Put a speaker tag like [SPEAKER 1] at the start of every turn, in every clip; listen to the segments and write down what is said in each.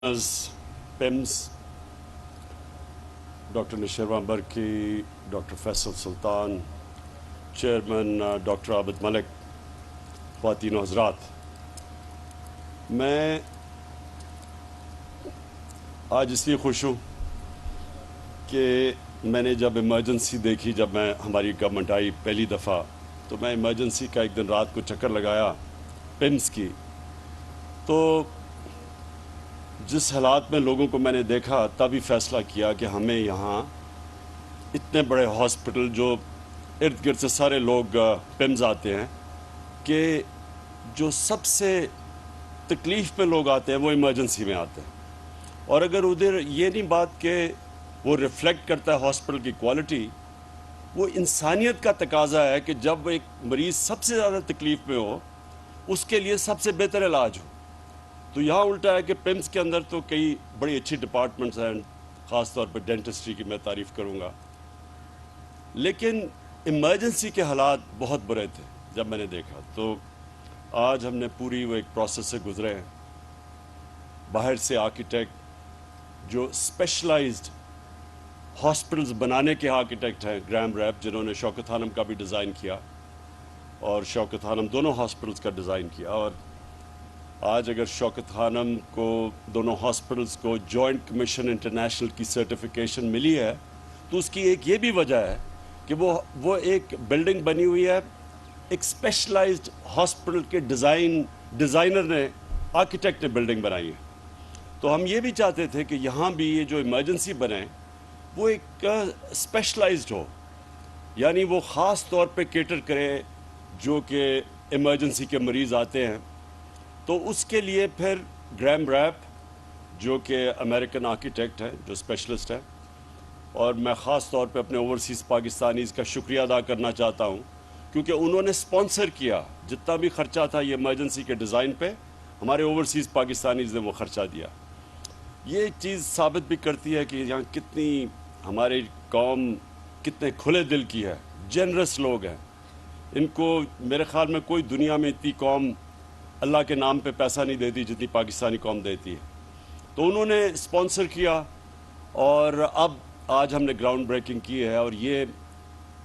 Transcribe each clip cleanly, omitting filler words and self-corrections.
[SPEAKER 1] PIMS, Dr. Nishirwan Barki, Dr. Faisal Sultan, Chairman Dr. Abid Malik, خواتین و حضرات، میں آج اس لیے خوش ہوں کہ میں نے جب ایمرجنسی دیکھی، جب ہماری گورنمنٹ آئی پہلی دفعہ، تو میں ایمرجنسی کا ایک دن رات کو چکر لگایا PIMS کی، تو جس حالات میں لوگوں کو میں نے دیکھا، تب ہی فیصلہ کیا کہ ہمیں یہاں اتنے بڑے ہاسپٹل جو ارد گرد سے سارے لوگ PIMS آتے ہیں، کہ جو سب سے تکلیف میں لوگ آتے ہیں وہ ایمرجنسی میں آتے ہیں، اور اگر ادھر یہ نہیں بات کہ وہ ریفلیکٹ کرتا ہے ہاسپٹل کی کوالٹی، وہ انسانیت کا تقاضا ہے کہ جب ایک مریض سب سے زیادہ تکلیف میں ہو، اس کے لیے سب سے بہتر علاج ہو۔ تو یہاں الٹا ہے کہ PIMS کے اندر تو کئی بڑی اچھی ڈپارٹمنٹس ہیں، خاص طور پہ ڈینٹسٹری کی میں تعریف کروں گا، لیکن ایمرجنسی کے حالات بہت برے تھے جب میں نے دیکھا۔ تو آج ہم نے پوری وہ ایک پروسیس سے گزرے ہیں، باہر سے آرکیٹیکٹ جو اسپیشلائزڈ ہاسپٹلز بنانے کے آرکیٹیکٹ ہیں، گرام ریپ، جنہوں نے شوکت خانم کا بھی ڈیزائن کیا اور شوکت خانم دونوں ہاسپٹلز کا ڈیزائن کیا، اور آج اگر شوکت خانم کو دونوں ہاسپٹلز کو جوائنٹ کمیشن انٹرنیشنل کی سرٹیفیکیشن ملی ہے، تو اس کی ایک یہ بھی وجہ ہے کہ وہ ایک بلڈنگ بنی ہوئی ہے، ایک اسپیشلائزڈ ہاسپٹل کے ڈیزائنر نے، آرکیٹیکٹ نے بلڈنگ بنائی ہے۔ تو ہم یہ بھی چاہتے تھے کہ یہاں بھی یہ جو ایمرجنسی بنے وہ ایک اسپیشلائزڈ ہو، یعنی وہ خاص طور پہ کیٹر کرے جو کہ ایمرجنسی کے مریض آتے ہیں۔ تو اس کے لیے پھر گرام ریپ جو کہ امریکن آرکیٹیکٹ ہیں، جو اسپیشلسٹ ہیں، اور میں خاص طور پہ اپنے اوورسیز پاکستانیز کا شکریہ ادا کرنا چاہتا ہوں، کیونکہ انہوں نے اسپانسر کیا، جتنا بھی خرچہ تھا یہ ایمرجنسی کے ڈیزائن پہ، ہمارے اوورسیز پاکستانیز نے وہ خرچہ دیا۔ یہ چیز ثابت بھی کرتی ہے کہ یہاں کتنی ہماری قوم کتنے کھلے دل کی ہے، جنرس لوگ ہیں۔ ان کو میرے خیال میں کوئی دنیا میں اتنی قوم اللہ کے نام پہ پیسہ نہیں دیتی جتنی پاکستانی قوم دیتی ہے۔ تو انہوں نے اسپانسر کیا، اور اب آج ہم نے گراؤنڈ بریکنگ کی ہے، اور یہ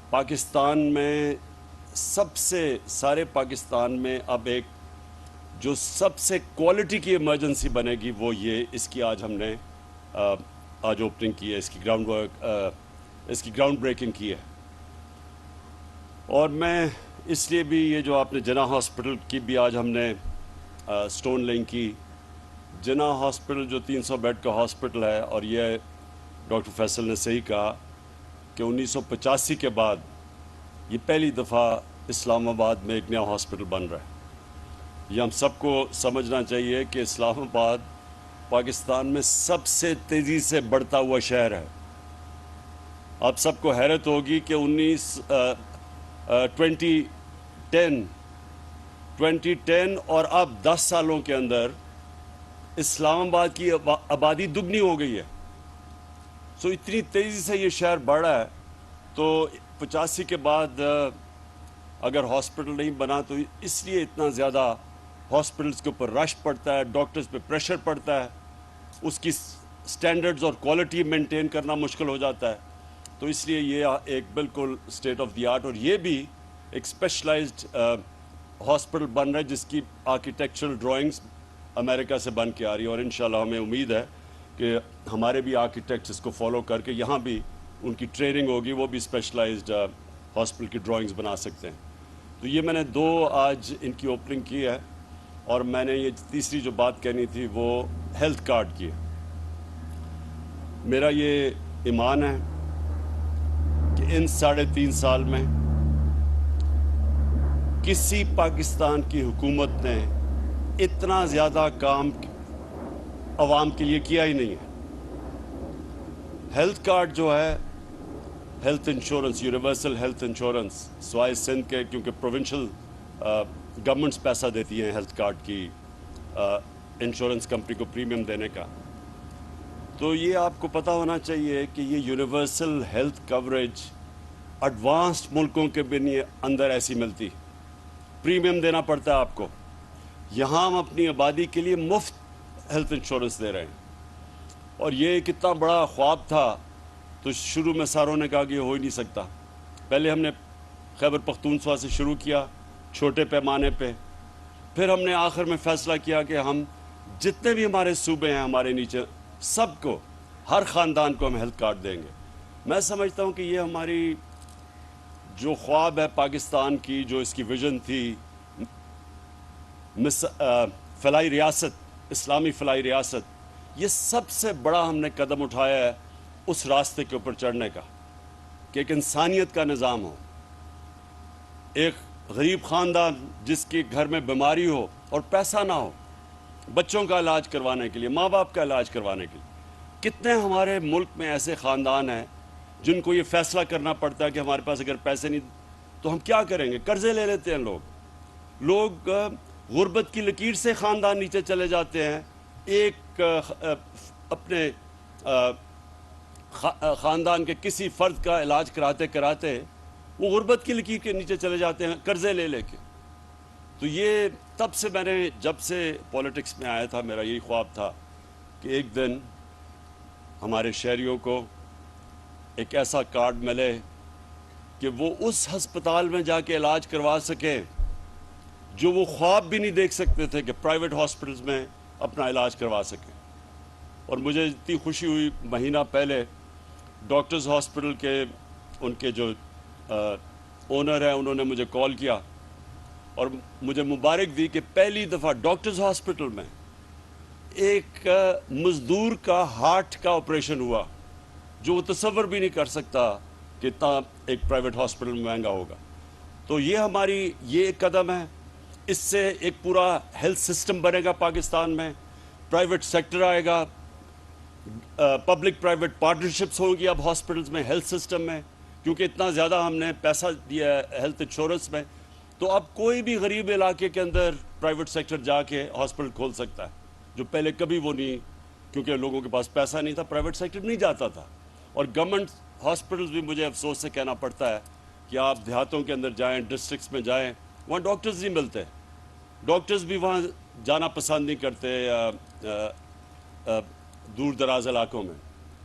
[SPEAKER 1] پاکستان میں سارے پاکستان میں اب ایک جو سب سے کوالٹی کی ایمرجنسی بنے گی وہ یہ، اس کی آج ہم نے آج اوپننگ کی ہے، اس کی گراؤنڈ بریکنگ کی ہے۔ اور میں اس لیے بھی یہ جو آپ نے جناح ہاسپٹل کی بھی آج ہم نے سٹون لینگ کی، جناح ہاسپٹل جو 300 بیڈ کا ہاسپٹل ہے، اور یہ ڈاکٹر فیصل نے صحیح کہا کہ 1985 کے بعد یہ پہلی دفعہ اسلام آباد میں ایک نیا ہاسپٹل بن رہا ہے۔ یہ ہم سب کو سمجھنا چاہیے کہ اسلام آباد پاکستان میں سب سے تیزی سے بڑھتا ہوا شہر ہے۔ آپ سب کو حیرت ہوگی کہ 2010 اور اب 10 سالوں کے اندر اسلام آباد کی آبادی دگنی ہو گئی ہے۔ سو اتنی تیزی سے یہ شہر بڑھ رہا ہے، تو 85 کے بعد اگر ہاسپٹل نہیں بنا تو اس لیے اتنا زیادہ ہاسپٹلز کے اوپر رش پڑتا ہے، ڈاکٹرز پہ پریشر پڑتا ہے، اس کی سٹینڈرڈز اور کوالٹی مینٹین کرنا مشکل ہو جاتا ہے۔ تو اس لیے یہ ایک بالکل اسٹیٹ آف دی آرٹ، اور یہ بھی ایک اسپیشلائزڈ ہاسپٹل بن رہا ہے جس کی آرکیٹیکچرل ڈرائنگز امریکہ سے بن کے آ رہی ہے، اور انشاءاللہ ہمیں امید ہے کہ ہمارے بھی آرکیٹیکٹس اس کو فالو کر کے یہاں بھی ان کی ٹریننگ ہوگی، وہ بھی اسپیشلائزڈ ہاسپٹل کی ڈرائنگز بنا سکتے ہیں۔ تو یہ میں نے 2 آج ان کی اوپننگ کی ہے، اور میں نے یہ تیسری جو بات کہنی تھی وہ ہیلتھ کارڈ کی ہے۔ میرا یہ ایمان ہے کہ ان 3.5 سال میں کسی پاکستان کی حکومت نے اتنا زیادہ کام عوام کے لیے کیا ہی نہیں ہے۔ ہیلتھ کارڈ جو ہے، health insurance, universal health insurance, سوائے سندھ کے، کیونکہ پروونشل گورنمنٹس پیسہ دیتی ہیں ہیلتھ کارڈ کی انشورنس کمپنی کو پریمیم دینے کا، تو یہ آپ کو پتہ ہونا چاہیے کہ یہ یونیورسل ہیلتھ کوریج ایڈوانسڈ ملکوں کے بھی اندر ایسی ملتی، پریمیم دینا پڑتا ہے آپ کو۔ یہاں ہم اپنی آبادی کے لیے مفت ہیلتھ انشورنس دے رہے ہیں۔ اور یہ کتنا بڑا خواب تھا، تو شروع میں ساروں نے کہا کہ یہ ہو ہی نہیں سکتا. پہلے ہم نے خیبر پختونخوا سے شروع کیا چھوٹے پیمانے پہ، پھر ہم نے آخر میں فیصلہ کیا کہ ہم جتنے بھی ہمارے صوبے ہیں ہمارے نیچے، سب کو، ہر خاندان کو ہم ہیلتھ کارڈ دیں گے. میں سمجھتا ہوں کہ یہ ہماری جو خواب ہے پاکستان کی، جو اس کی ویژن تھی، فلاحی ریاست، اسلامی فلاحی ریاست، یہ سب سے بڑا ہم نے قدم اٹھایا ہے اس راستے کے اوپر چڑھنے کا، کہ ایک انسانیت کا نظام ہو. ایک غریب خاندان جس کے گھر میں بیماری ہو اور پیسہ نہ ہو بچوں کا علاج کروانے کے لیے، ماں باپ کا علاج کروانے کے لیے. کتنے ہمارے ملک میں ایسے خاندان ہیں جن کو یہ فیصلہ کرنا پڑتا ہے کہ ہمارے پاس اگر پیسے نہیں تو ہم کیا کریں گے. قرضے لے لیتے ہیں لوگ غربت کی لکیر سے خاندان نیچے چلے جاتے ہیں. ایک اپنے خاندان کے کسی فرد کا علاج کراتے کراتے وہ غربت کی لکیر کے نیچے چلے جاتے ہیں قرضے لے لے کے. تو یہ تب سے میں نے جب سے پولیٹکس میں آیا تھا میرا یہی خواب تھا کہ ایک دن ہمارے شہریوں کو ایک ایسا کارڈ ملے کہ وہ اس ہسپتال میں جا کے علاج کروا سکیں جو وہ خواب بھی نہیں دیکھ سکتے تھے، کہ پرائیویٹ ہاسپٹلز میں اپنا علاج کروا سکیں. اور مجھے اتنی خوشی ہوئی، مہینہ پہلے ڈاکٹرز ہاسپٹل کے ان کے جو اونر ہیں انہوں نے مجھے کال کیا اور مجھے مبارک دی کہ پہلی دفعہ ڈاکٹرز ہاسپٹل میں ایک مزدور کا ہارٹ کا آپریشن ہوا، جو وہ تصور بھی نہیں کر سکتا کہ اتنا ایک پرائیویٹ ہاسپٹل میں مہنگا ہوگا. تو یہ ہماری یہ ایک قدم ہے. اس سے ایک پورا ہیلتھ سسٹم بنے گا پاکستان میں، پرائیویٹ سیکٹر آئے گا، پبلک پرائیویٹ پارٹنرشپس ہوں گی اب ہاسپٹلز میں، ہیلتھ سسٹم میں، کیونکہ اتنا زیادہ ہم نے پیسہ دیا ہے ہیلتھ انشورنس میں. تو اب کوئی بھی غریب علاقے کے اندر پرائیویٹ سیکٹر جا کے ہاسپٹل کھول سکتا ہے، جو پہلے کبھی وہ نہیں، کیونکہ لوگوں کے پاس پیسہ نہیں تھا، پرائیویٹ سیکٹر نہیں جاتا تھا. اور گورنمنٹ ہاسپٹلز بھی مجھے افسوس سے کہنا پڑتا ہے کہ آپ دیہاتوں کے اندر جائیں، ڈسٹرکٹس میں جائیں، وہاں ڈاکٹرز نہیں ملتے. ڈاکٹرز بھی وہاں جانا پسند نہیں کرتے دور دراز علاقوں میں.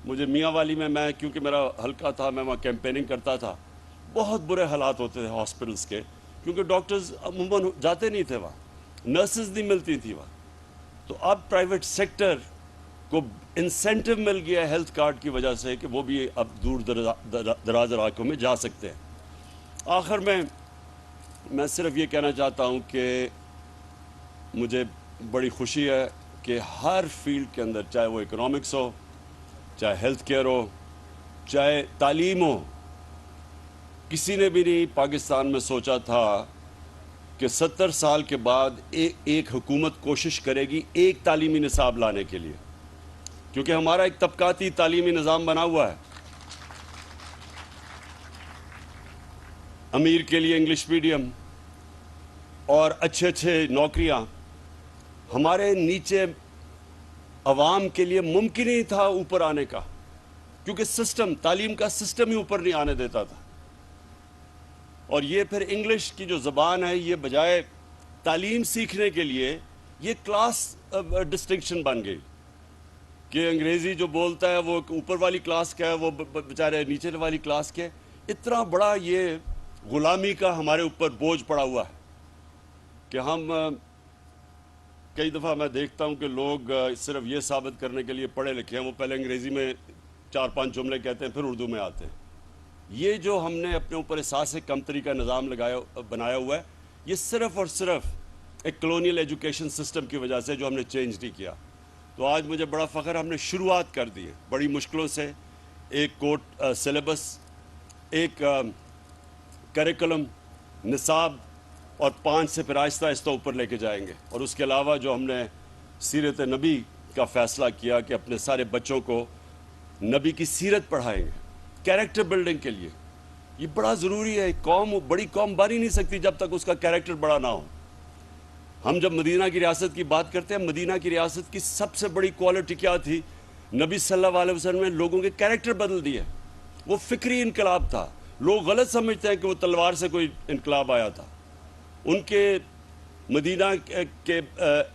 [SPEAKER 1] مجھے میاں والی میں کیونکہ میرا حلقہ تھا، میں وہاں کیمپیننگ کرتا تھا، بہت برے حالات ہوتے تھے ہاسپٹلز کے، کیونکہ ڈاکٹرز عموماً جاتے نہیں تھے وہاں، نرسز نہیں ملتی تھی وہاں. تو اب پرائیویٹ سیکٹر کو انسینٹو مل گیا ہیلتھ کارڈ کی وجہ سے کہ وہ بھی اب دور دراز علاقوں میں جا سکتے ہیں. آخر میں صرف یہ کہنا چاہتا ہوں کہ مجھے بڑی خوشی ہے کہ ہر فیلڈ کے اندر، چاہے وہ اکنامکس ہو، چاہے ہیلتھ کیئر ہو، چاہے تعلیم ہو، کسی نے بھی نہیں پاکستان میں سوچا تھا کہ 70 سال کے بعد ایک حکومت کوشش کرے گی ایک تعلیمی نصاب لانے کے لیے، کیونکہ ہمارا ایک طبقاتی تعلیمی نظام بنا ہوا ہے. امیر کے لیے انگلش میڈیم اور اچھے نوکریاں، ہمارے نیچے عوام کے لیے ممکن ہی تھا اوپر آنے کا، کیونکہ تعلیم کا سسٹم ہی اوپر نہیں آنے دیتا تھا. اور یہ پھر انگلش کی جو زبان ہے، یہ بجائے تعلیم سیکھنے کے لیے یہ کلاس ڈسٹنکشن بن گئی کہ انگریزی جو بولتا ہے وہ اوپر والی کلاس کا ہے، وہ بیچارے نیچے والی کلاس کے. اتنا بڑا یہ غلامی کا ہمارے اوپر بوجھ پڑا ہوا ہے کہ ہم کئی دفعہ میں دیکھتا ہوں کہ لوگ صرف یہ ثابت کرنے کے لیے پڑھے لکھے ہیں، وہ پہلے انگریزی میں 4-5 جملے کہتے ہیں، پھر اردو میں آتے ہیں. یہ جو ہم نے اپنے اوپر احساس کمتری کا نظام بنایا ہوا ہے، یہ صرف اور صرف ایک کلونیل ایجوکیشن سسٹم کی وجہ سے، جو ہم نے چینج نہیں کیا. تو آج مجھے بڑا فخر، ہم نے شروعات کر دی ہے بڑی مشکلوں سے. ایک کوٹ سلیبس، ایک کریکولم، نصاب، اور 5 سے پھر آہستہ آہستہ اوپر لے کے جائیں گے. اور اس کے علاوہ جو ہم نے سیرت نبی کا فیصلہ کیا کہ اپنے سارے بچوں کو نبی کی سیرت پڑھائیں گے کیریکٹر بلڈنگ کے لیے. یہ بڑا ضروری ہے. بڑی قوم بن ہی نہیں سکتی جب تک اس کا کیریکٹر بڑا نہ ہو. ہم جب مدینہ کی ریاست کی بات کرتے ہیں، مدینہ کی ریاست کی سب سے بڑی کوالٹی کیا تھی؟ نبی صلی اللہ علیہ وسلم نے لوگوں کے کیریکٹر بدل دیے. وہ فکری انقلاب تھا. لوگ غلط سمجھتے ہیں کہ وہ تلوار سے کوئی انقلاب آیا تھا. ان کے مدینہ کے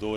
[SPEAKER 1] 2